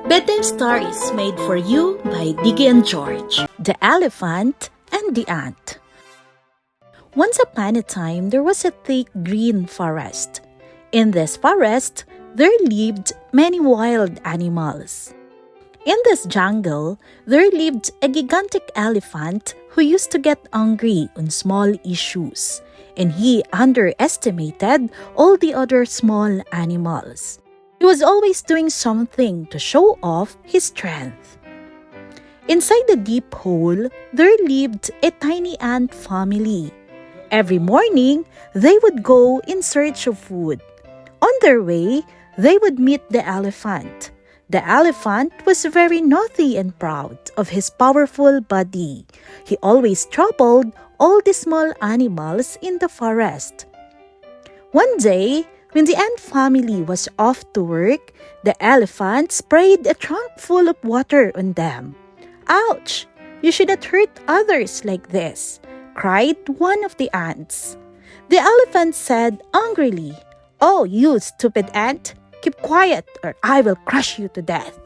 Bedtime Stories made for you by Diggy and George. The Elephant and the Ant. Once upon a time, there was a thick green forest. In this forest, there lived many wild animals. In this jungle, there lived a gigantic elephant who used to get angry on small issues, and he underestimated all the other small animals. He was always doing something to show off his strength. Inside the deep hole, there lived a tiny ant family. Every morning, they would go in search of food. On their way, they would meet the elephant. The elephant was very naughty and proud of his powerful body. He always troubled all the small animals in the forest. One day, when the ant family was off to work, the elephant sprayed a trunk full of water on them. "Ouch! You should not hurt others like this," cried one of the ants. The elephant said angrily, "Oh, you stupid ant! Keep quiet or I will crush you to death."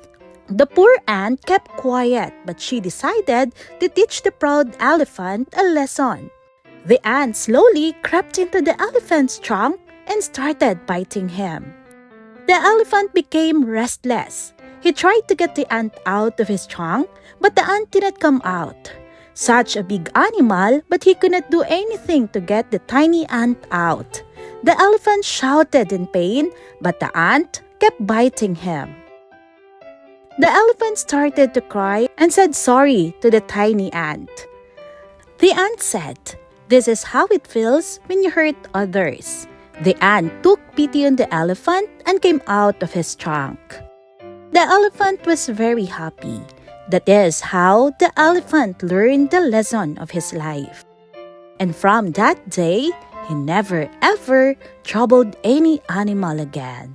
The poor ant kept quiet, but she decided to teach the proud elephant a lesson. The ant slowly crept into the elephant's trunk and started biting him. The elephant became restless. He tried to get the ant out of his trunk, but the ant did not come out. Such a big animal, but he could not do anything to get the tiny ant out. The elephant shouted in pain, but the ant kept biting him. The elephant started to cry and said sorry to the tiny ant. The ant said, "This is how it feels when you hurt others." The ant took pity on the elephant and came out of his trunk. The elephant was very happy. That is how the elephant learned the lesson of his life. And from that day, he never ever troubled any animal again.